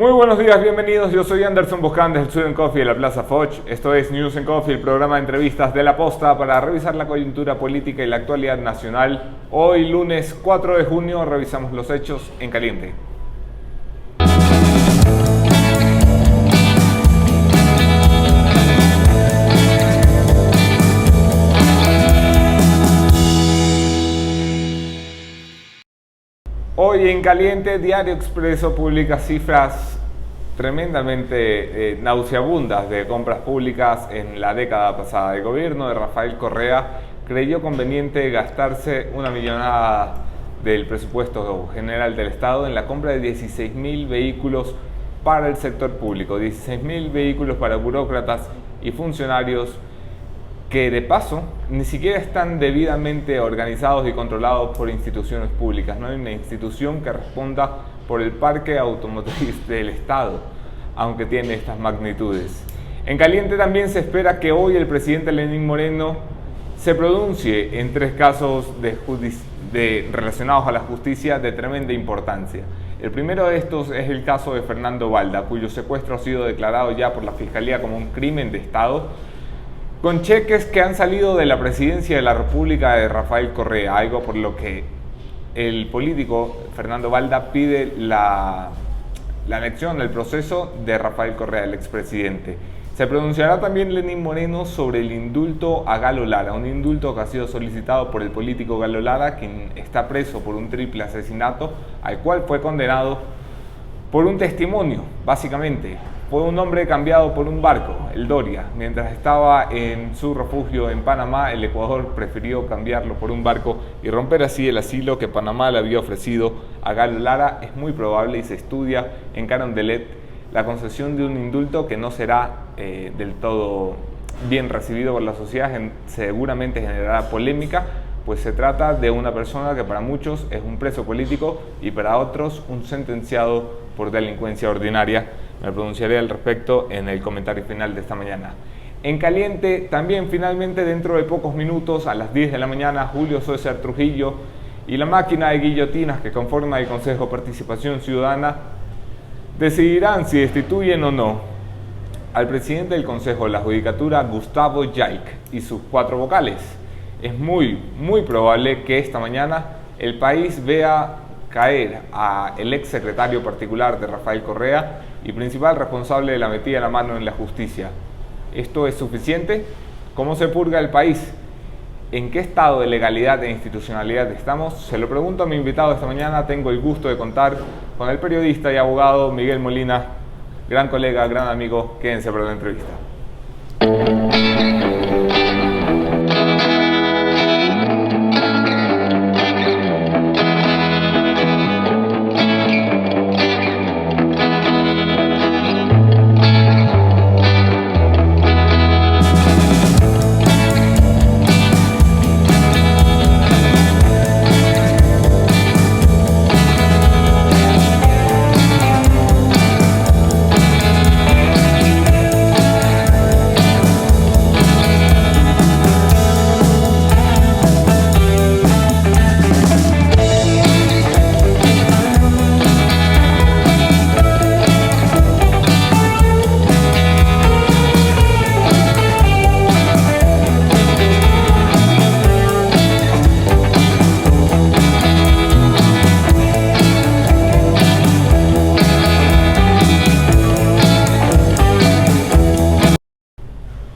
Muy buenos días, bienvenidos. Yo soy Anderson Boscan del Student Coffee de la Plaza Foch. Esto es News and Coffee, el programa de entrevistas de La Posta para revisar la coyuntura política y la actualidad nacional. Hoy, lunes 4 de junio, revisamos los hechos en caliente. Hoy en caliente, Diario Expreso publica cifras tremendamente nauseabundas de compras públicas en la década pasada. El gobierno de Rafael Correa creyó conveniente gastarse una millonada del presupuesto general del Estado en la compra de 16.000 vehículos para el sector público, 16.000 vehículos para burócratas y funcionarios que de paso ni siquiera están debidamente organizados y controlados por instituciones públicas. No hay una institución que responda por el parque automotriz del Estado, aunque tiene estas magnitudes. En caliente también se espera que hoy el presidente Lenín Moreno se pronuncie en 3 casos relacionados a la justicia de tremenda importancia. El primero de estos es el caso de Fernando Balda, cuyo secuestro ha sido declarado ya por la Fiscalía como un crimen de Estado, con cheques que han salido de la presidencia de la República de Rafael Correa, algo por lo que el político Fernando Balda pide la anexión del proceso de Rafael Correa, el expresidente. Se pronunciará también Lenín Moreno sobre el indulto a Galo Lara, un indulto que ha sido solicitado por el político Galo Lara, quien está preso por un triple asesinato, al cual fue condenado por un testimonio, básicamente. Fue un hombre cambiado por un barco, el Doria. Mientras estaba en su refugio en Panamá, el Ecuador prefirió cambiarlo por un barco y romper así el asilo que Panamá le había ofrecido a Galo Lara. Es muy probable y se estudia en Carondelet la concesión de un indulto que no será del todo bien recibido por la sociedad, seguramente generará polémica, pues se trata de una persona que para muchos es un preso político y para otros un sentenciado por delincuencia ordinaria. Me pronunciaré al respecto en el comentario final de esta mañana. En caliente, también finalmente dentro de pocos minutos, a las 10 de la mañana, Julio César Trujillo y la máquina de guillotinas que conforma el Consejo de Participación Ciudadana decidirán si destituyen o no al presidente del Consejo de la Judicatura, Gustavo Yaik, y sus 4 vocales. Es muy probable que esta mañana el país vea caer al ex secretario particular de Rafael Correa y principal responsable de la metida de la mano en la justicia. ¿Esto es suficiente? ¿Cómo se purga el país? ¿En qué estado de legalidad e institucionalidad estamos? Se lo pregunto a mi invitado esta mañana. Tengo el gusto de contar con el periodista y abogado Miguel Molina, gran colega, gran amigo. Quédense para la entrevista.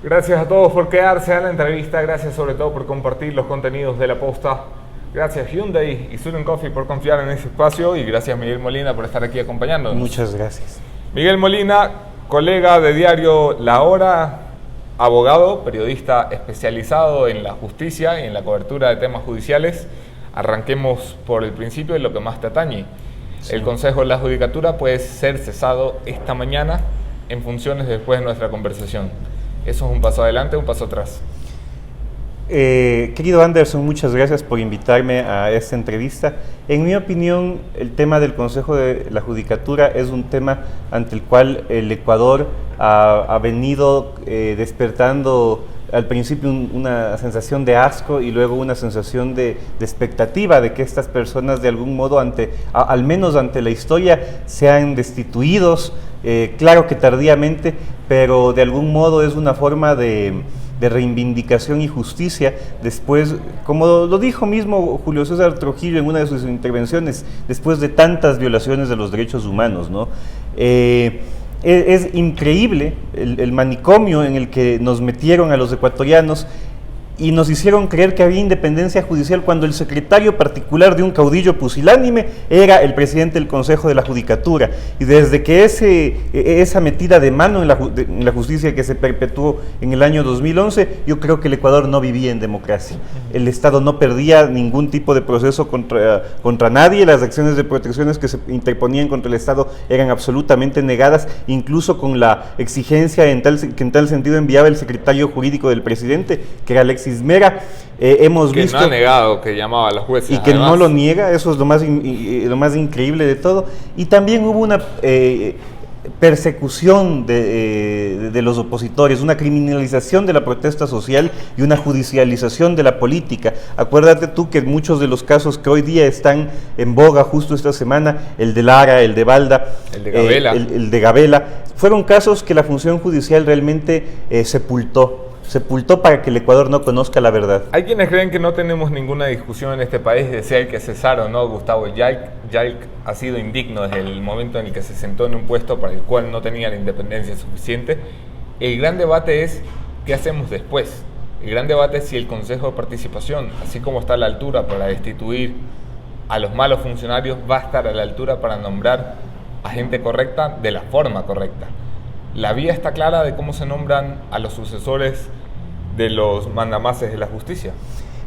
Gracias a todos por quedarse a la entrevista, gracias sobre todo por compartir los contenidos de La Posta, gracias Hyundai y Student Coffee por confiar en ese espacio y gracias Miguel Molina por estar aquí acompañándonos. Muchas gracias. Miguel Molina, colega de diario La Hora, abogado, periodista especializado en la justicia y en la cobertura de temas judiciales. Arranquemos por el principio de lo que más te atañe. Sí. El Consejo de la Judicatura puede ser cesado esta mañana en funciones después de nuestra conversación. ¿Eso es un paso adelante o un paso atrás? Querido Anderson, muchas gracias por invitarme a esta entrevista. En mi opinión, el tema del Consejo de la Judicatura es un tema ante el cual el Ecuador ha venido despertando al principio una sensación de asco y luego una sensación de expectativa de que estas personas de algún modo, al menos ante la historia, sean destituidos, claro que tardíamente, pero de algún modo es una forma de reivindicación y justicia después, como lo dijo mismo Julio César Trujillo en una de sus intervenciones, después de tantas violaciones de los derechos humanos, ¿no? Es increíble el manicomio en el que nos metieron a los ecuatorianos y nos hicieron creer que había independencia judicial cuando el secretario particular de un caudillo pusilánime era el presidente del Consejo de la Judicatura. Y desde que esa metida de mano en la justicia que se perpetuó en el año 2011, yo creo que el Ecuador no vivía en democracia. El Estado no perdía ningún tipo de proceso contra nadie, las acciones de protecciones que se interponían contra el Estado eran absolutamente negadas, incluso con la exigencia que en tal sentido enviaba el secretario jurídico del presidente, que era Alexis Mera. Hemos que visto no ha negado, que llamaba a los jueces. Y que además no lo niega, eso es lo más increíble de todo. Y también hubo una persecución de los opositores, una criminalización de la protesta social y una judicialización de la política. Acuérdate tú que muchos de los casos que hoy día están en boga justo esta semana, el de Lara, el de Balda, el de Gabela, fueron casos que la función judicial realmente sepultó para que el Ecuador no conozca la verdad. Hay quienes creen que no tenemos ninguna discusión en este país de si hay que cesar o no Gustavo Yaik. Yaik ha sido indigno desde el momento en el que se sentó en un puesto para el cual no tenía la independencia suficiente. El gran debate es qué hacemos después. El gran debate es si el Consejo de Participación, así como está a la altura para destituir a los malos funcionarios, va a estar a la altura para nombrar a gente correcta de la forma correcta. La vía está clara de cómo se nombran a los sucesores de los mandamases de la justicia.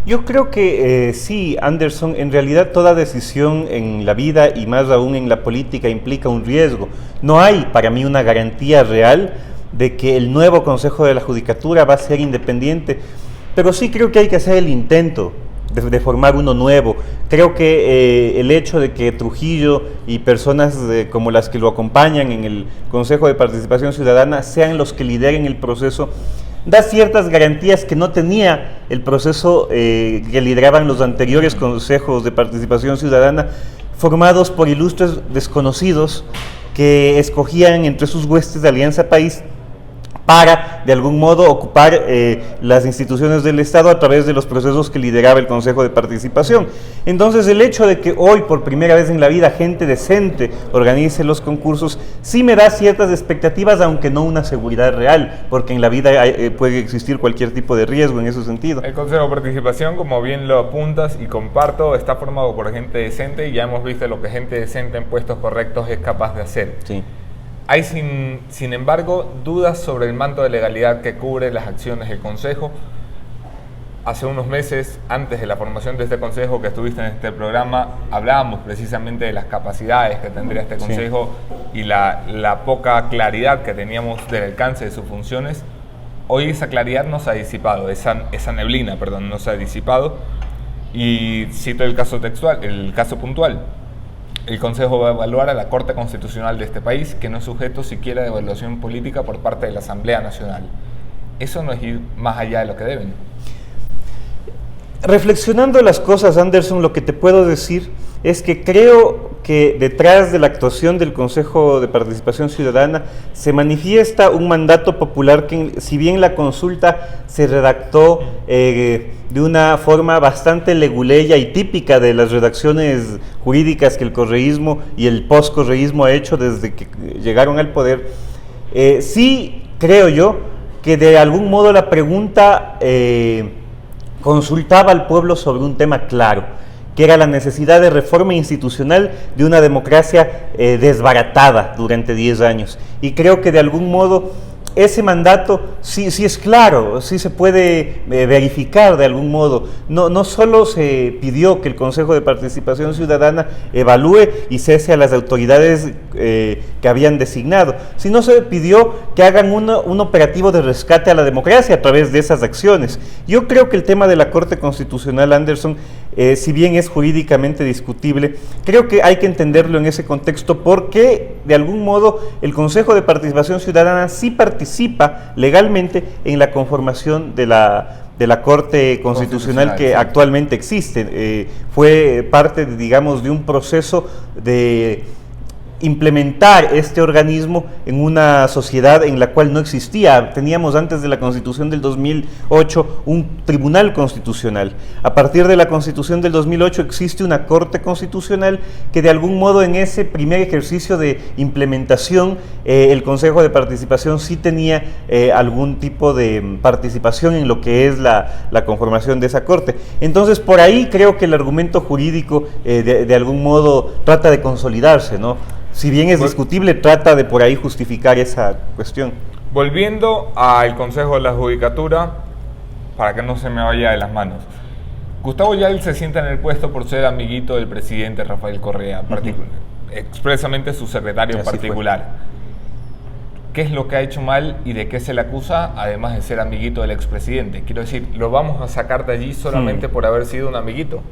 Yo creo que sí, Anderson, en realidad toda decisión en la vida y más aún en la política implica un riesgo. No hay para mí una garantía real de que el nuevo Consejo de la Judicatura va a ser independiente, pero sí creo que hay que hacer el intento de formar uno nuevo. Creo que el hecho de que Trujillo y personas como las que lo acompañan en el Consejo de Participación Ciudadana sean los que lideren el proceso, da ciertas garantías que no tenía el proceso que lideraban los anteriores consejos de participación ciudadana, formados por ilustres desconocidos que escogían entre sus huestes de Alianza País para, de algún modo, ocupar las instituciones del Estado a través de los procesos que lideraba el Consejo de Participación. Entonces, el hecho de que hoy, por primera vez en la vida, gente decente organice los concursos, sí me da ciertas expectativas, aunque no una seguridad real, porque en la vida puede existir cualquier tipo de riesgo en ese sentido. El Consejo de Participación, como bien lo apuntas y comparto, está formado por gente decente y ya hemos visto lo que gente decente en puestos correctos es capaz de hacer. Sí. Hay, sin embargo, dudas sobre el manto de legalidad que cubre las acciones del Consejo. Hace unos meses, antes de la formación de este Consejo que estuviste en este programa, hablábamos precisamente de las capacidades que tendría este Consejo y la poca claridad que teníamos del alcance de sus funciones. Hoy esa claridad no se ha disipado, esa neblina, no se ha disipado. Y cito el caso textual, el caso puntual. El Consejo va a evaluar a la Corte Constitucional de este país, que no es sujeto siquiera de evaluación política por parte de la Asamblea Nacional. Eso no es ir más allá de lo que deben. Reflexionando las cosas, Anderson, lo que te puedo decir es que creo que detrás de la actuación del Consejo de Participación Ciudadana se manifiesta un mandato popular que, si bien la consulta se redactó de una forma bastante leguleya y típica de las redacciones jurídicas que el correísmo y el poscorreísmo ha hecho desde que llegaron al poder, sí creo yo que de algún modo la pregunta consultaba al pueblo sobre un tema claro, que era la necesidad de reforma institucional de una democracia desbaratada durante 10 años. Y creo que de algún modo ese mandato sí es claro, sí se puede verificar de algún modo. No solo se pidió que el Consejo de Participación Ciudadana evalúe y cese a las autoridades que habían designado, sino se pidió que hagan un operativo de rescate a la democracia a través de esas acciones. Yo creo que el tema de la Corte Constitucional, Anderson, si bien es jurídicamente discutible, creo que hay que entenderlo en ese contexto porque de algún modo el Consejo de Participación Ciudadana sí participa legalmente en la conformación de la Corte Constitucional que actualmente existe. Fue parte, digamos, de un proceso de implementar este organismo en una sociedad en la cual no existía. Teníamos antes de la Constitución del 2008 un Tribunal Constitucional. A partir de la Constitución del 2008 existe una Corte Constitucional que de algún modo en ese primer ejercicio de implementación el Consejo de Participación sí tenía algún tipo de participación en lo que es la conformación de esa Corte. Entonces por ahí creo que el argumento jurídico de algún modo trata de consolidarse, ¿no? Si bien es discutible, trata de por ahí justificar esa cuestión. Volviendo al Consejo de la Judicatura, para que no se me vaya de las manos. Gustavo Yal se sienta en el puesto por ser amiguito del presidente Rafael Correa, expresamente su secretario particular. ¿Qué es lo que ha hecho mal y de qué se le acusa, además de ser amiguito del expresidente? Quiero decir, ¿lo vamos a sacar de allí solamente por haber sido un amiguito?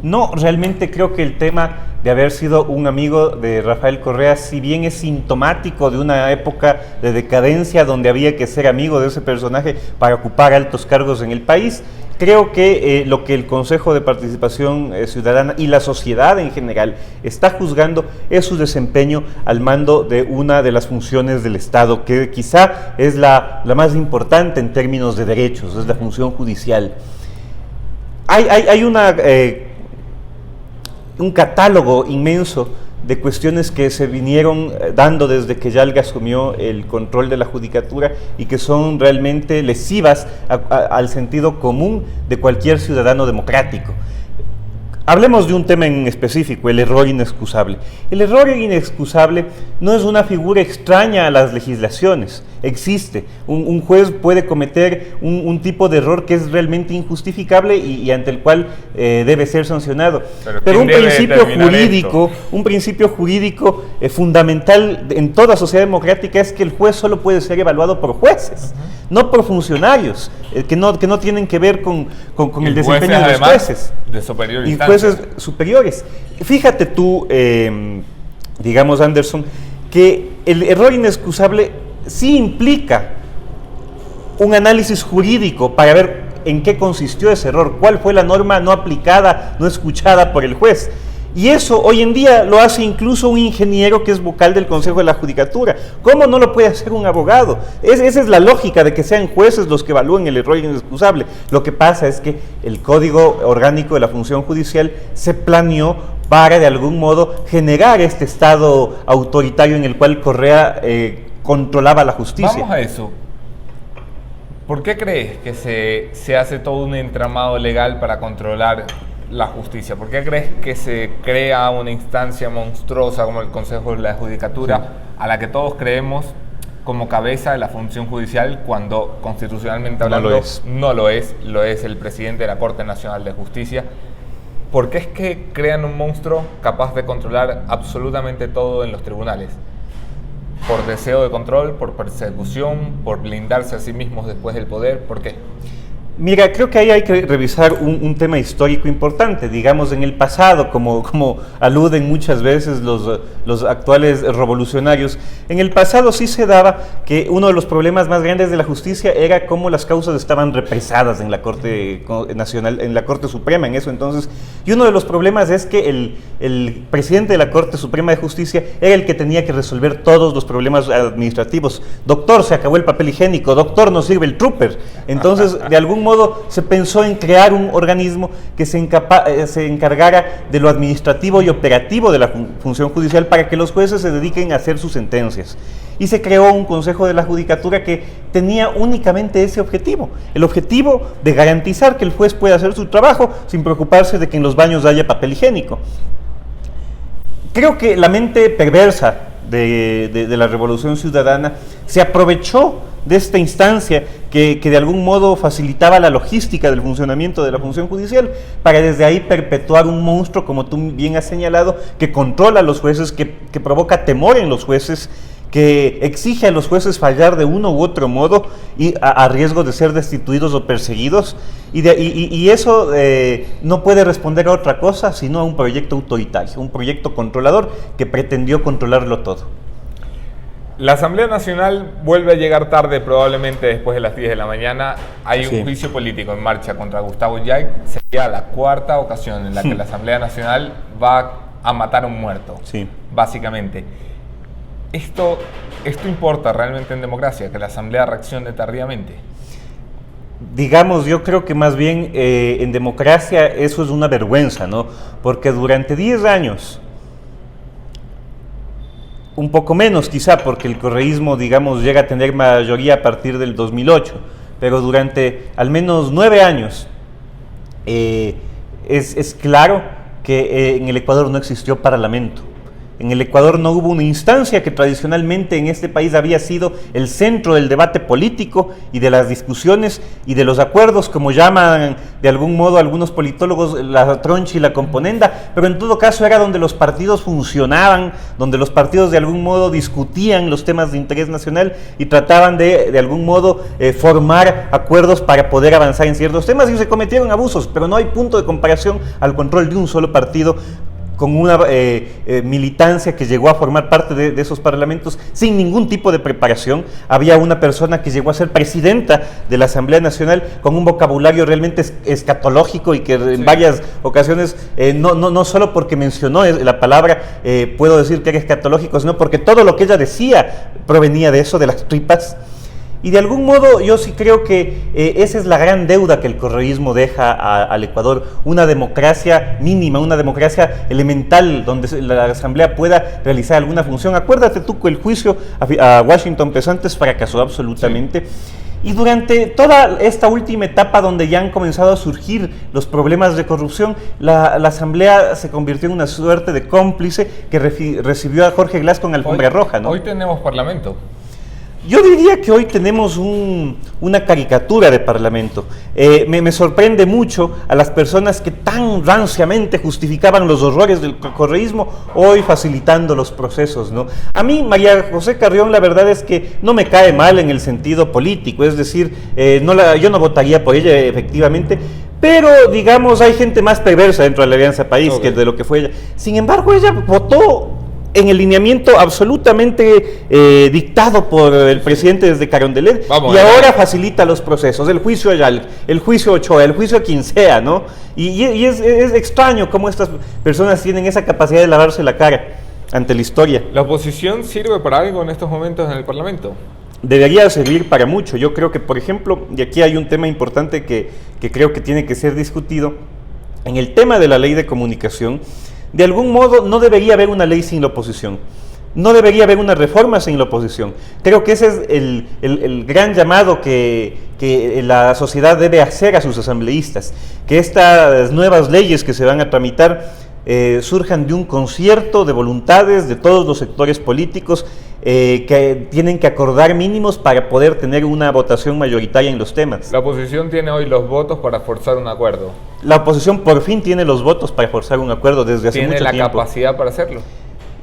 No, realmente creo que el tema de haber sido un amigo de Rafael Correa, si bien es sintomático de una época de decadencia donde había que ser amigo de ese personaje para ocupar altos cargos en el país, creo que lo que el Consejo de Participación Ciudadana y la sociedad en general está juzgando es su desempeño al mando de una de las funciones del Estado, que quizá es la más importante en términos de derechos, es la función judicial. Hay un catálogo inmenso de cuestiones que se vinieron dando desde que Yalga asumió el control de la judicatura y que son realmente lesivas al sentido común de cualquier ciudadano democrático. Hablemos de un tema en específico, el error inexcusable. El error inexcusable no es una figura extraña a las legislaciones, existe. Un juez puede cometer un tipo de error que es realmente injustificable y ante el cual debe ser sancionado. Pero un principio jurídico fundamental en toda sociedad democrática es que el juez solo puede ser evaluado por jueces, no por funcionarios, que no tienen que ver con el desempeño de los jueces. De superior y jueces superiores. Fíjate tú, digamos, Anderson, que el error inexcusable sí implica un análisis jurídico para ver en qué consistió ese error, cuál fue la norma no aplicada, no escuchada por el juez. Y eso hoy en día lo hace incluso un ingeniero que es vocal del Consejo de la Judicatura. ¿Cómo no lo puede hacer un abogado? Esa es la lógica de que sean jueces los que evalúen el error inexcusable. Lo que pasa es que el Código Orgánico de la Función Judicial se planeó para de algún modo generar este estado autoritario en el cual Correa controlaba la justicia. Vamos a eso. ¿Por qué crees que se hace todo un entramado legal para controlar la justicia? ¿Por qué crees que se crea una instancia monstruosa como el Consejo de la Judicatura, a la que todos creemos como cabeza de la función judicial, cuando constitucionalmente hablando no lo es el presidente de la Corte Nacional de Justicia? ¿Por qué es que crean un monstruo capaz de controlar absolutamente todo en los tribunales? ¿Por deseo de control, por persecución, por blindarse a sí mismos después del poder? ¿Por qué? Mira, creo que ahí hay que revisar un tema histórico importante. Digamos, en el pasado, como aluden muchas veces los actuales revolucionarios, en el pasado sí se daba que uno de los problemas más grandes de la justicia era cómo las causas estaban represadas en la Corte Nacional, en la Corte Suprema en eso entonces, y uno de los problemas es que el presidente de la Corte Suprema de Justicia era el que tenía que resolver todos los problemas administrativos. Doctor, se acabó el papel higiénico, doctor, no sirve el trooper. Entonces, de algún modo se pensó en crear un organismo que se encargara de lo administrativo y operativo de la función judicial para que los jueces se dediquen a hacer sus sentencias. Y se creó un Consejo de la Judicatura que tenía únicamente ese objetivo, el objetivo de garantizar que el juez pueda hacer su trabajo sin preocuparse de que en los baños haya papel higiénico. Creo que la mente perversa de la Revolución Ciudadana se aprovechó de esta instancia que de algún modo facilitaba la logística del funcionamiento de la función judicial, para desde ahí perpetuar un monstruo, como tú bien has señalado, que controla a los jueces, que provoca temor en los jueces, que exige a los jueces fallar de uno u otro modo y a riesgo de ser destituidos o perseguidos, y eso no puede responder a otra cosa sino a un proyecto autoritario, un proyecto controlador que pretendió controlarlo todo. La Asamblea Nacional vuelve a llegar tarde, probablemente después de las 10 de la mañana. Hay un juicio político en marcha contra Gustavo Yay. Sería la cuarta ocasión en la que la Asamblea Nacional va a matar a un muerto, básicamente. ¿Esto importa realmente en democracia, que la Asamblea reaccione tardíamente? Digamos, yo creo que más bien en democracia eso es una vergüenza, ¿no? Porque durante 10 años, un poco menos quizá, porque el correísmo, digamos, llega a tener mayoría a partir del 2008, pero durante al menos 9 años es claro que en el Ecuador no existió parlamento. En el Ecuador no hubo una instancia que tradicionalmente en este país había sido el centro del debate político y de las discusiones y de los acuerdos, como llaman de algún modo algunos politólogos la troncha y la componenda, pero en todo caso era donde los partidos funcionaban, donde los partidos de algún modo discutían los temas de interés nacional y trataban de algún modo formar acuerdos para poder avanzar en ciertos temas, y se cometieron abusos, pero no hay punto de comparación al control de un solo partido con una militancia que llegó a formar parte de esos parlamentos sin ningún tipo de preparación. Había una persona que llegó a ser presidenta de la Asamblea Nacional con un vocabulario realmente escatológico y que en varias ocasiones, no solo porque mencionó la palabra, puedo decir que era escatológico, sino porque todo lo que ella decía provenía de eso, de las tripas. Y de algún modo yo sí creo que esa es la gran deuda que el correísmo deja al Ecuador, una democracia mínima, una democracia elemental, donde la Asamblea pueda realizar alguna función. Acuérdate tú que el juicio a Washington Pesantes fracasó absolutamente. Sí. Y durante toda esta última etapa donde ya han comenzado a surgir los problemas de corrupción, la Asamblea se convirtió en una suerte de cómplice que recibió a Jorge Glass con alfombra roja, ¿no? Hoy tenemos parlamento. Yo diría que hoy tenemos una caricatura de parlamento. Me sorprende mucho a las personas que tan ranciamente justificaban los horrores del correísmo, hoy facilitando los procesos, ¿no? A mí, María José Carrión, la verdad es que no me cae mal en el sentido político, es decir, yo no votaría por ella, efectivamente, pero, digamos, hay gente más perversa dentro de la Alianza País que de lo que fue ella. Sin embargo, ella votó en el lineamiento absolutamente dictado por el presidente desde Carondelet, y ahora facilita los procesos, el juicio a Ayala, el juicio a Ochoa, el juicio a quien sea, ¿no? Y es extraño cómo estas personas tienen esa capacidad de lavarse la cara ante la historia. ¿La oposición sirve para algo en estos momentos en el Parlamento? Debería servir para mucho. Yo creo que, por ejemplo, y aquí hay un tema importante que creo que tiene que ser discutido, en el tema de la ley de comunicación. De algún modo no debería haber una ley sin la oposición, no debería haber una reforma sin la oposición. Creo que ese es el gran llamado que la sociedad debe hacer a sus asambleístas, que estas nuevas leyes que se van a tramitar surjan de un concierto de voluntades de todos los sectores políticos que tienen que acordar mínimos para poder tener una votación mayoritaria en los temas. La oposición tiene hoy los votos para forzar un acuerdo. La oposición por fin tiene los votos para forzar un acuerdo desde hace mucho tiempo. ¿Tiene la capacidad para hacerlo?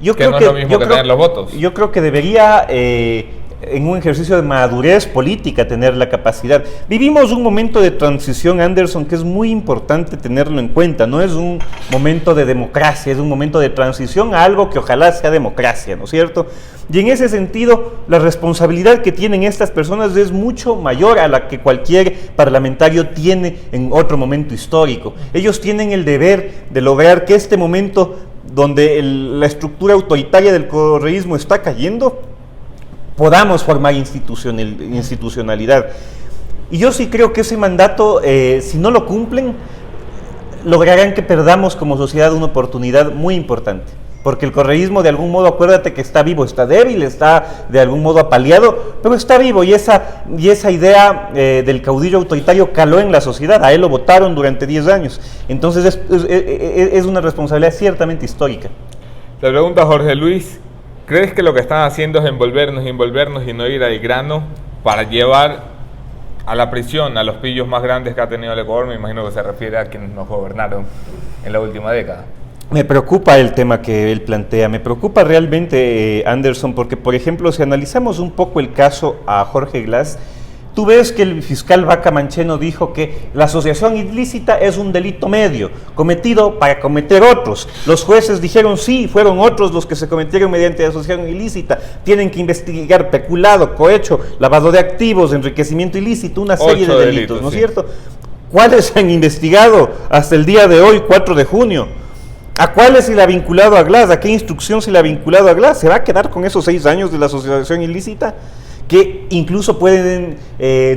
Yo creo que no es lo mismo que tener los votos. Yo creo que debería, en un ejercicio de madurez política, tener la capacidad. Vivimos un momento de transición, Anderson, que es muy importante tenerlo en cuenta. No es un momento de democracia, es un momento de transición a algo que ojalá sea democracia, ¿no es cierto? Y en ese sentido, la responsabilidad que tienen estas personas es mucho mayor a la que cualquier parlamentario tiene en otro momento histórico. Ellos tienen el deber de lograr que este momento donde la estructura autoritaria del correísmo está cayendo, podamos formar institucionalidad. Y yo sí creo que ese mandato, si no lo cumplen, lograrán que perdamos como sociedad una oportunidad muy importante. Porque el correísmo, de algún modo, acuérdate que está vivo, está débil, está de algún modo apaleado, pero está vivo, y esa idea del caudillo autoritario caló en la sociedad. A él lo votaron durante 10 años. Entonces es una responsabilidad ciertamente histórica. Te pregunta Jorge Luis, ¿crees que lo que están haciendo es envolvernos y no ir al grano? para llevar a la prisión a los pillos más grandes que ha tenido el Ecuador. Me imagino que se refiere a quienes nos gobernaron en la última década. Me preocupa el tema que él plantea, me preocupa realmente, Anderson, porque, por ejemplo, si analizamos un poco el caso a Jorge Glass, tú ves que el fiscal Vaca Mancheno dijo que la asociación ilícita es un delito medio, cometido para cometer otros. Los jueces dijeron sí, fueron otros los que se cometieron mediante asociación ilícita. Tienen que investigar peculado, cohecho, lavado de activos, enriquecimiento ilícito, una serie de delitos, ¿no es cierto? ¿Cuáles se han investigado hasta el día de hoy, 4 de junio? ¿A cuáles se le ha vinculado a Glass? ¿A qué instrucción se le ha vinculado a Glass? ¿Se va a quedar con esos 6 años de la asociación ilícita? Que incluso pueden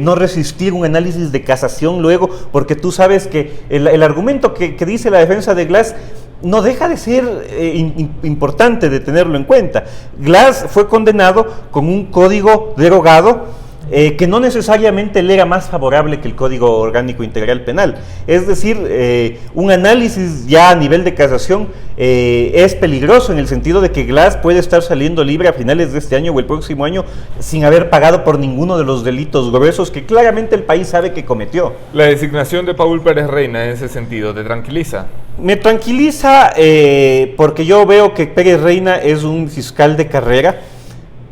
no resistir un análisis de casación luego, porque tú sabes que el argumento que dice la defensa de Glass no deja de ser importante de tenerlo en cuenta. Glass fue condenado con un código derogado que no necesariamente le era más favorable que el Código Orgánico Integral Penal. Es decir, un análisis ya a nivel de casación es peligroso en el sentido de que Glass puede estar saliendo libre a finales de este año o el próximo año sin haber pagado por ninguno de los delitos gruesos que claramente el país sabe que cometió. La designación de Paul Pérez Reina en ese sentido, ¿te tranquiliza? Me tranquiliza porque yo veo que Pérez Reina es un fiscal de carrera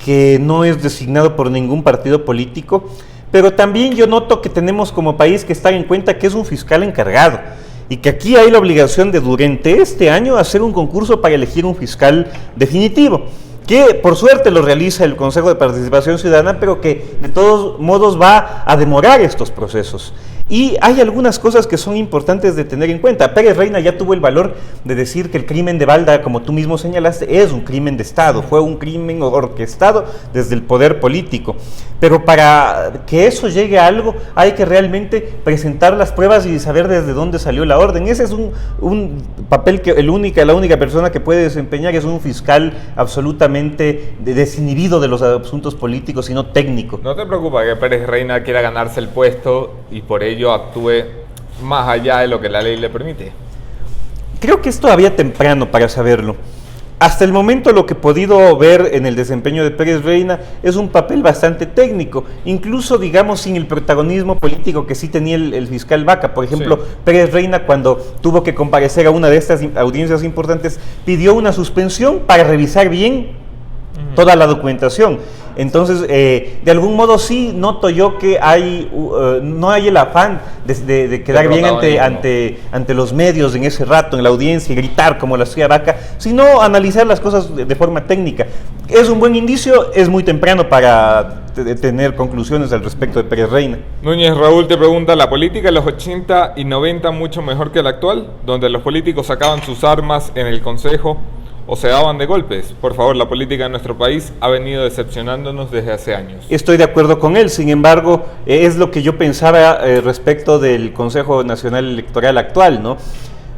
que no es designado por ningún partido político, pero también yo noto que tenemos como país que estar en cuenta que es un fiscal encargado y que aquí hay la obligación de durante este año hacer un concurso para elegir un fiscal definitivo, que por suerte lo realiza el Consejo de Participación Ciudadana, pero que de todos modos va a demorar estos procesos. Y hay algunas cosas que son importantes de tener en cuenta. Pérez Reina ya tuvo el valor de decir que el crimen de Balda, como tú mismo señalaste, es un crimen de Estado, fue un crimen orquestado desde el poder político. Pero para que eso llegue a algo, hay que realmente presentar las pruebas y saber desde dónde salió la orden. Ese es un papel que la única persona que puede desempeñar es un fiscal absolutamente desinhibido de los asuntos políticos, sino técnico. ¿No te preocupa que Pérez Reina quiera ganarse el puesto y por ello actúe más allá de lo que la ley le permite? Creo que es todavía temprano para saberlo. Hasta el momento lo que he podido ver en el desempeño de Pérez Reina es un papel bastante técnico, incluso digamos sin el protagonismo político que sí tenía el fiscal Vaca. Por ejemplo, sí. Pérez Reina, cuando tuvo que comparecer a una de estas audiencias importantes, pidió una suspensión para revisar bien toda la documentación. Entonces, de algún modo sí noto yo que no hay el afán de quedar bien ante los medios en ese rato, en la audiencia, y gritar como lo hacía Vaca, sino analizar las cosas de forma técnica. Es un buen indicio, es muy temprano para tener conclusiones al respecto de Pérez Reina. Núñez Raúl te pregunta, ¿la política de los 80 y 90 mucho mejor que la actual, donde los políticos sacaban sus armas en el Consejo o se daban de golpes? Por favor, la política de nuestro país ha venido decepcionándonos desde hace años. Estoy de acuerdo con él, sin embargo, es lo que yo pensaba respecto del Consejo Nacional Electoral actual, ¿no?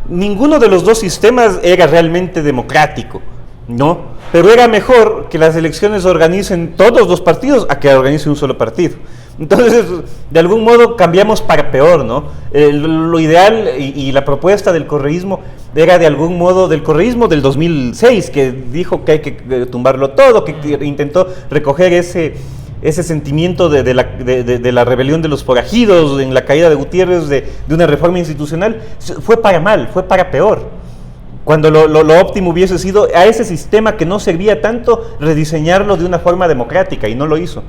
Ninguno de los dos sistemas era realmente democrático, ¿no? Pero era mejor que las elecciones organicen todos los partidos a que organice un solo partido. Entonces, de algún modo cambiamos para peor, ¿no? Lo ideal y la propuesta del correísmo era de algún modo del correísmo del 2006, que dijo que hay que tumbarlo todo, que intentó recoger ese sentimiento de la rebelión de los forajidos, en la caída de Gutiérrez, de una reforma institucional. Fue para mal, fue para peor. Cuando lo óptimo hubiese sido a ese sistema que no servía tanto, rediseñarlo de una forma democrática, y no lo hizo.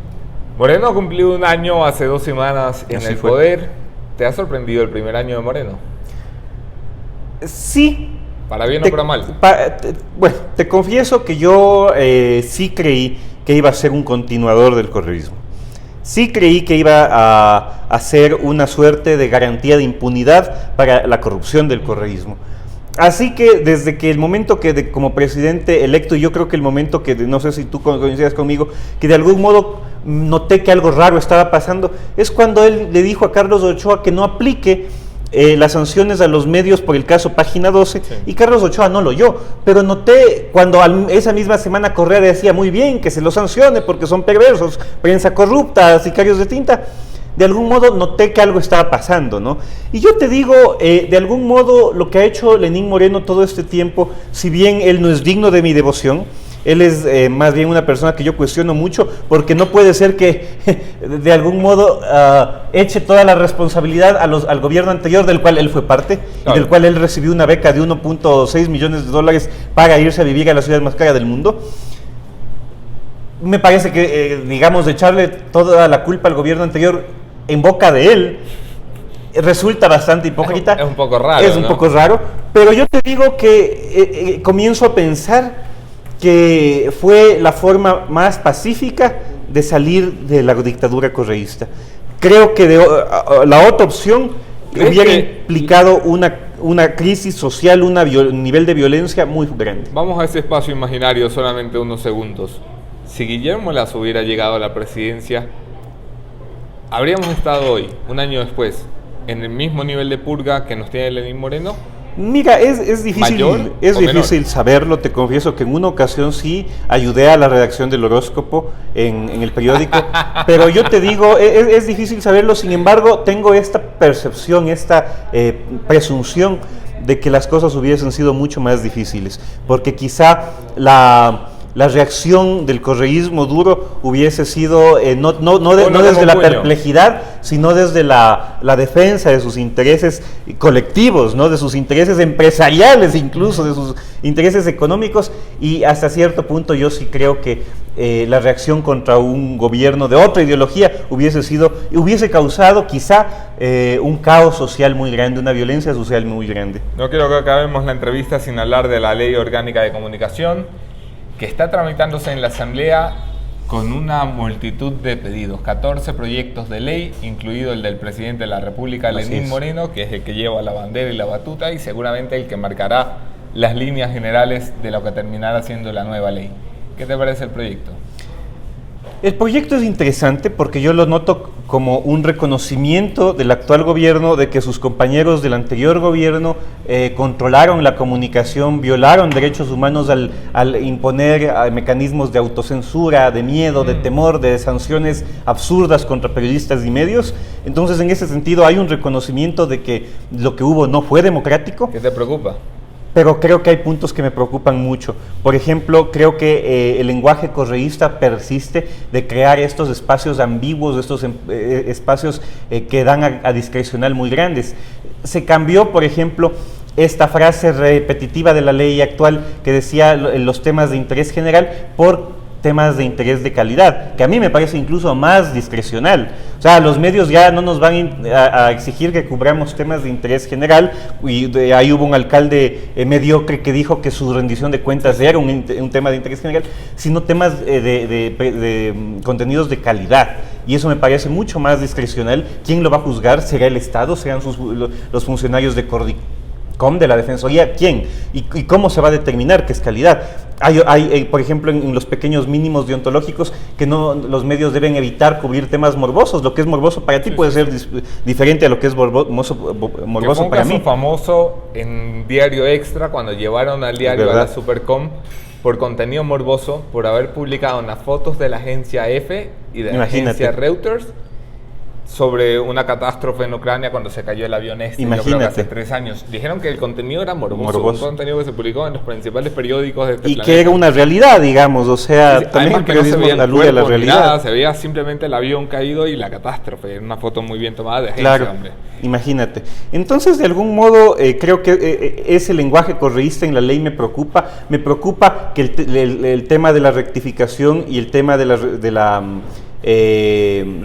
Moreno ha cumplido un año hace 2 semanas en el poder. ¿Te ha sorprendido el primer año de Moreno? Sí. ¿Para bien o para mal? Bueno, te confieso que yo sí creí que iba a ser un continuador del correísmo. Sí creí que iba a ser una suerte de garantía de impunidad para la corrupción del correísmo. Así que desde que el momento que como presidente electo, yo creo que el momento que, no sé si tú coincidas conmigo, que de algún modo noté que algo raro estaba pasando, es cuando él le dijo a Carlos Ochoa que no aplique las sanciones a los medios por el caso Página 12, sí. Y Carlos Ochoa no lo oyó, pero noté cuando esa misma semana Correa decía muy bien que se los sancione porque son perversos, prensa corrupta, sicarios de tinta. De algún modo noté que algo estaba pasando, ¿no? Y yo te digo, de algún modo lo que ha hecho Lenín Moreno todo este tiempo, si bien él no es digno de mi devoción, Él es más bien una persona que yo cuestiono mucho, porque no puede ser que de algún modo eche toda la responsabilidad al gobierno anterior del cual él fue parte, y del cual él recibió una beca de 1.6 millones de dólares para irse a vivir a la ciudad más cara del mundo. Me parece que, digamos, echarle toda la culpa al gobierno anterior en boca de él resulta bastante hipócrita. Es un poco raro. Es un poco raro, pero yo te digo que comienzo a pensar que fue la forma más pacífica de salir de la dictadura correísta. Creo que la otra opción hubiera implicado una crisis social, un nivel de violencia muy grande. Vamos a ese espacio imaginario solamente unos segundos. Si Guillermo Lasso hubiera llegado a la presidencia, ¿habríamos estado hoy, un año después, en el mismo nivel de purga que nos tiene Lenín Moreno? Mira, es difícil saberlo. Te confieso que en una ocasión sí ayudé a la redacción del horóscopo en el periódico, pero yo te digo, es difícil saberlo. Sin embargo, tengo esta percepción, esta presunción de que las cosas hubiesen sido mucho más difíciles, porque quizá la reacción del correísmo duro hubiese sido no desde la perplejidad, sino desde la defensa de sus intereses colectivos, ¿no? De sus intereses empresariales, incluso de sus intereses económicos, y hasta cierto punto yo sí creo que la reacción contra un gobierno de otra ideología hubiese causado quizá un caos social muy grande, una violencia social muy grande. No quiero que acabemos la entrevista sin hablar de la Ley Orgánica de Comunicación, que está tramitándose en la Asamblea con una multitud de pedidos, 14 proyectos de ley, incluido el del presidente de la República, Lenín Moreno, que es el que lleva la bandera y la batuta, y seguramente el que marcará las líneas generales de lo que terminará siendo la nueva ley. ¿Qué te parece el proyecto? El proyecto es interesante porque yo lo noto como un reconocimiento del actual gobierno de que sus compañeros del anterior gobierno controlaron la comunicación, violaron derechos humanos al imponer mecanismos de autocensura, de miedo, de temor, de sanciones absurdas contra periodistas y medios. Entonces, en ese sentido, hay un reconocimiento de que lo que hubo no fue democrático. ¿Qué te preocupa? Pero creo que hay puntos que me preocupan mucho. Por ejemplo, creo que el lenguaje correísta persiste de crear estos espacios ambiguos, estos espacios que dan a discrecional muy grandes. Se cambió, por ejemplo, esta frase repetitiva de la ley actual que decía los temas de interés general por temas de interés de calidad, que a mí me parece incluso más discrecional. O sea, los medios ya no nos van a exigir que cubramos temas de interés general, y ahí hubo un alcalde mediocre que dijo que su rendición de cuentas era un tema de interés general, sino temas de contenidos de calidad, y eso me parece mucho más discrecional. ¿Quién lo va a juzgar? ¿Será el Estado? ¿Serán los funcionarios de de la Defensoría? ¿Quién? ¿Y cómo se va a determinar qué es calidad? Hay por ejemplo, en los pequeños mínimos deontológicos que los medios deben evitar cubrir temas morbosos. Lo que es morboso para ti puede ser diferente a lo que es morboso para mí. Un caso famoso en Diario Extra, cuando llevaron al diario a la Supercom por contenido morboso, por haber publicado unas fotos de la agencia EFE y de la agencia Reuters sobre una catástrofe en Ucrania cuando se cayó el avión yo creo que hace 3 años. Dijeron que el contenido era morboso. Un contenido que se publicó en los principales periódicos de este planeta. Que era una realidad, digamos, o sea, también el periodismo alude a la realidad. Nada, se veía simplemente el avión caído y la catástrofe. Era una foto muy bien tomada de agencia, claro, hombre. Imagínate. Entonces, de algún modo, creo que ese lenguaje correísta en la ley me preocupa. Me preocupa que el tema de la rectificación y el tema de la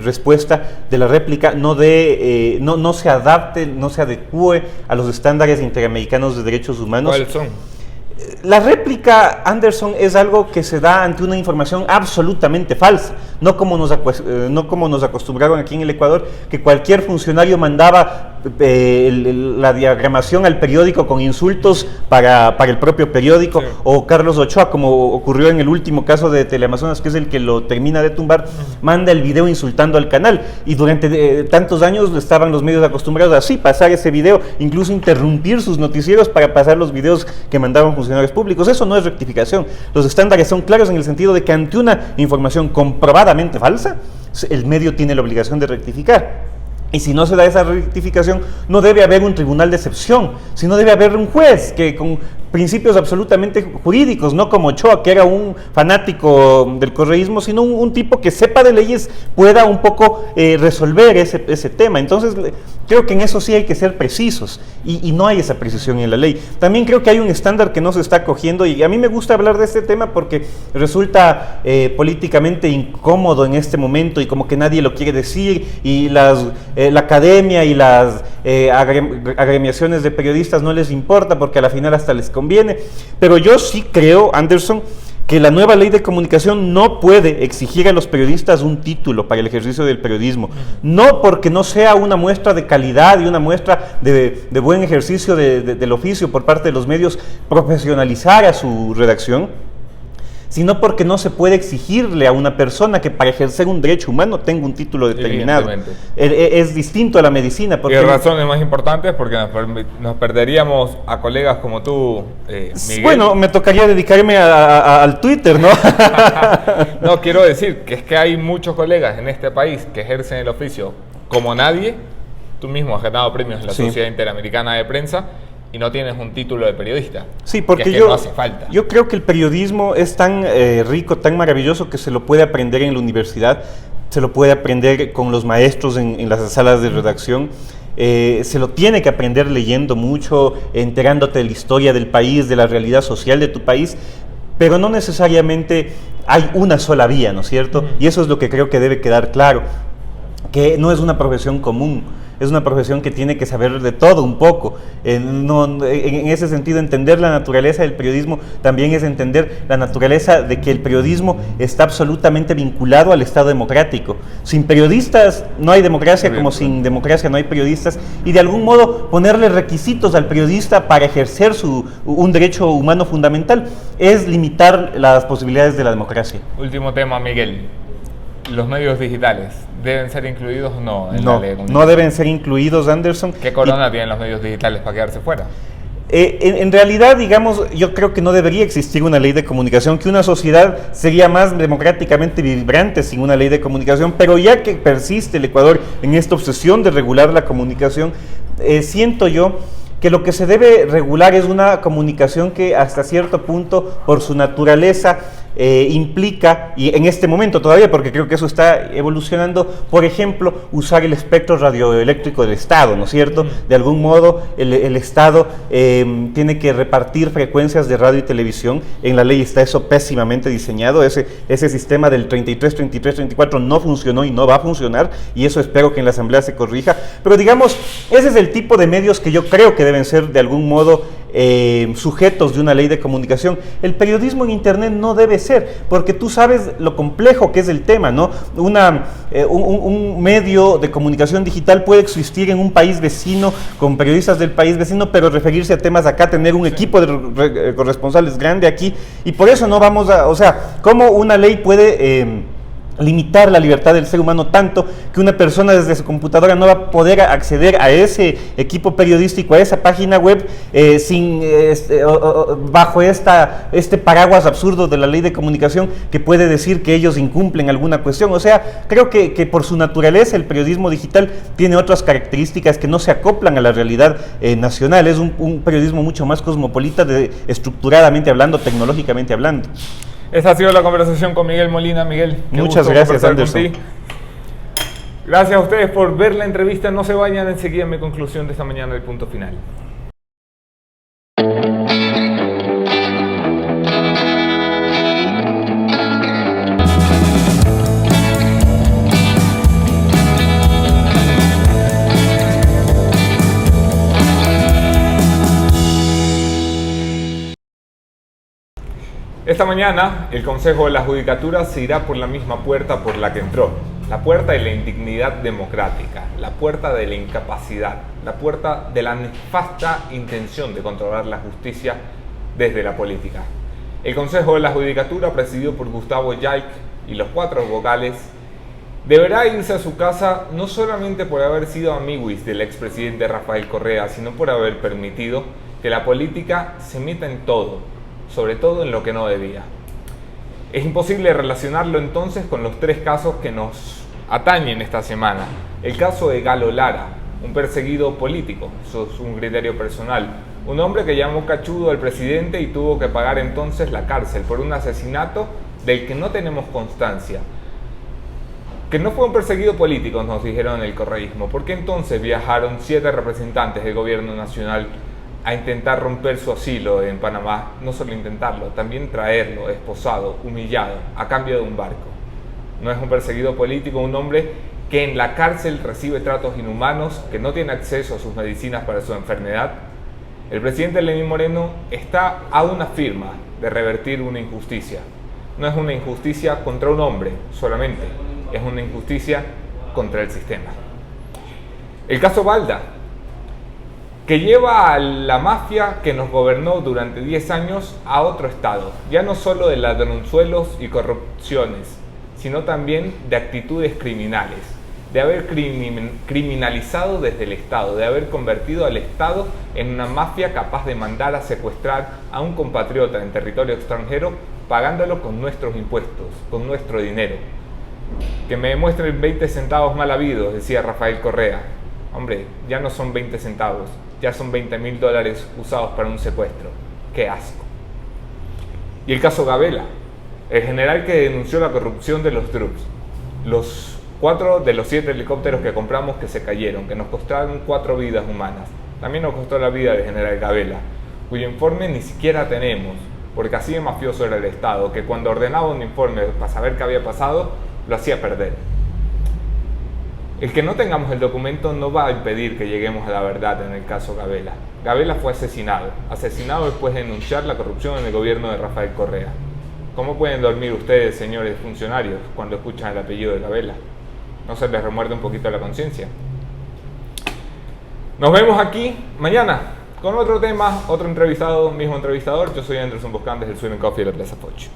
respuesta de la réplica no se adapte, no se adecue a los estándares interamericanos de derechos humanos. ¿Cuáles son? La réplica, Anderson, es algo que se da ante una información absolutamente falsa, no como nos acostumbraron aquí en el Ecuador, que cualquier funcionario mandaba la diagramación al periódico con insultos para el propio periódico, sí. O Carlos Ochoa, como ocurrió en el último caso de Teleamazonas, que es el que lo termina de tumbar, manda el video insultando al canal, y durante tantos años estaban los medios acostumbrados a así pasar ese video, incluso interrumpir sus noticieros para pasar los videos que mandaban funcionarios públicos. Eso no es rectificación. Los estándares son claros en el sentido de que ante una información comprobadamente falsa, el medio tiene la obligación de rectificar. Y si no se da esa rectificación, no debe haber un tribunal de excepción, sino debe haber un juez que principios absolutamente jurídicos, no como Ochoa, que era un fanático del correísmo, sino un tipo que sepa de leyes, pueda un poco resolver ese tema. Entonces, creo que en eso sí hay que ser precisos, y no hay esa precisión en la ley. También creo que hay un estándar que no se está cogiendo, y a mí me gusta hablar de este tema porque resulta políticamente incómodo en este momento, y como que nadie lo quiere decir, y la academia y las agremiaciones de periodistas no les importa porque a la final hasta les conviene. Pero yo sí creo, Anderson, que la nueva ley de comunicación no puede exigir a los periodistas un título para el ejercicio del periodismo, no porque no sea una muestra de calidad y una muestra de buen ejercicio del oficio por parte de los medios profesionalizar a su redacción, sino porque no se puede exigirle a una persona que para ejercer un derecho humano tenga un título determinado. Es distinto a la medicina. Porque... Y razones más importantes, porque nos perderíamos a colegas como tú, Miguel. Bueno, me tocaría dedicarme al Twitter, ¿no? No, quiero decir que es que hay muchos colegas en este país que ejercen el oficio como nadie. Tú mismo has ganado premios en la Sociedad Interamericana de Prensa, y no tienes un título de periodista. Sí, porque que no hace falta. Yo creo que el periodismo es tan rico, tan maravilloso, que se lo puede aprender en la universidad, se lo puede aprender con los maestros en las salas de redacción, se lo tiene que aprender leyendo mucho, enterándote de la historia del país, de la realidad social de tu país, pero no necesariamente hay una sola vía, ¿no es cierto? Y eso es lo que creo que debe quedar claro, que no es una profesión común. Es una profesión que tiene que saber de todo un poco. En ese sentido, entender la naturaleza del periodismo también es entender la naturaleza de que el periodismo está absolutamente vinculado al Estado democrático. Sin periodistas no hay democracia, como sin democracia no hay periodistas, y de algún modo ponerle requisitos al periodista para ejercer un derecho humano fundamental es limitar las posibilidades de la democracia. Último tema, Miguel. ¿Los medios digitales deben ser incluidos o no en la ley de comunicación? No deben ser incluidos, Anderson. ¿Qué corona tienen los medios digitales para quedarse fuera? En realidad, digamos, yo creo que no debería existir una ley de comunicación, que una sociedad sería más democráticamente vibrante sin una ley de comunicación, pero ya que persiste el Ecuador en esta obsesión de regular la comunicación, siento yo que lo que se debe regular es una comunicación que hasta cierto punto, por su naturaleza, implica, y en este momento todavía, porque creo que eso está evolucionando, por ejemplo, usar el espectro radioeléctrico del Estado, ¿no es cierto? De algún modo el Estado tiene que repartir frecuencias de radio y televisión. En la ley está eso pésimamente diseñado. Ese sistema del 33, 33, 34 no funcionó y no va a funcionar, y eso espero que en la Asamblea se corrija. Pero digamos, ese es el tipo de medios que yo creo que deben ser de algún modo sujetos de una ley de comunicación. El periodismo en Internet no debe ser, porque tú sabes lo complejo que es el tema, ¿no? Un medio de comunicación digital puede existir en un país vecino, con periodistas del país vecino, pero referirse a temas acá, tener un equipo de corresponsales grande aquí, y por eso no vamos a, o sea, ¿cómo una ley puede limitar la libertad del ser humano tanto que una persona desde su computadora no va a poder acceder a ese equipo periodístico, a esa página web, bajo este paraguas absurdo de la ley de comunicación que puede decir que ellos incumplen alguna cuestión? O sea, creo que por su naturaleza el periodismo digital tiene otras características que no se acoplan a la realidad nacional. Es un periodismo mucho más cosmopolita, estructuradamente hablando, tecnológicamente hablando. Esa ha sido la conversación con Miguel Molina. Miguel, muchas gracias, Anderson. Gracias a ustedes por ver la entrevista. No se vayan, enseguida mi conclusión de esta mañana del Punto Final. Esta mañana, el Consejo de la Judicatura se irá por la misma puerta por la que entró. La puerta de la indignidad democrática, la puerta de la incapacidad, la puerta de la nefasta intención de controlar la justicia desde la política. El Consejo de la Judicatura, presidido por Gustavo Yaik y los 4 vocales, deberá irse a su casa no solamente por haber sido amiguis del expresidente Rafael Correa, sino por haber permitido que la política se meta en todo, sobre todo en lo que no debía. Es imposible relacionarlo entonces con los 3 casos que nos atañen esta semana. El caso de Galo Lara, un perseguido político, eso es un criterio personal, Un hombre que llamó cachudo al presidente y tuvo que pagar entonces la cárcel por un asesinato del que no tenemos constancia. Que no fue un perseguido político, nos dijeron en el correísmo. ¿Por qué entonces viajaron 7 representantes del gobierno nacional a intentar romper su asilo en Panamá? No solo intentarlo, también traerlo esposado, humillado, a cambio de un barco. No es un perseguido político, un hombre que en la cárcel recibe tratos inhumanos, que no tiene acceso a sus medicinas para su enfermedad. El presidente Lenín Moreno está a una firma de revertir una injusticia. No es una injusticia contra un hombre solamente, es una injusticia contra el sistema. El caso Balda, que lleva a la mafia que nos gobernó durante 10 años a otro estado, ya no solo de ladronzuelos y corrupciones, sino también de actitudes criminales, de haber criminalizado desde el Estado, de haber convertido al Estado en una mafia capaz de mandar a secuestrar a un compatriota en territorio extranjero, pagándolo con nuestros impuestos, con nuestro dinero. Que me demuestren 20 centavos mal habidos, decía Rafael Correa. Hombre, ya no son 20 centavos, ya son $20.000 usados para un secuestro. ¡Qué asco! Y el caso Gabela, el general que denunció la corrupción de los DRUPS, los 4 de los 7 helicópteros que compramos que se cayeron, que nos costaron 4 vidas humanas. También nos costó la vida del general Gabela, cuyo informe ni siquiera tenemos, porque así de mafioso era el Estado, que cuando ordenaba un informe para saber qué había pasado, lo hacía perder. El que no tengamos el documento no va a impedir que lleguemos a la verdad en el caso Gabela. Gabela fue asesinado después de denunciar la corrupción en el gobierno de Rafael Correa. ¿Cómo pueden dormir ustedes, señores funcionarios, cuando escuchan el apellido de Gabela? ¿No se les remuerde un poquito la conciencia? Nos vemos aquí mañana con otro tema, otro entrevistado, mismo entrevistador. Yo soy Anderson Boscan desde el Sweden Coffee de la Plaza Foch.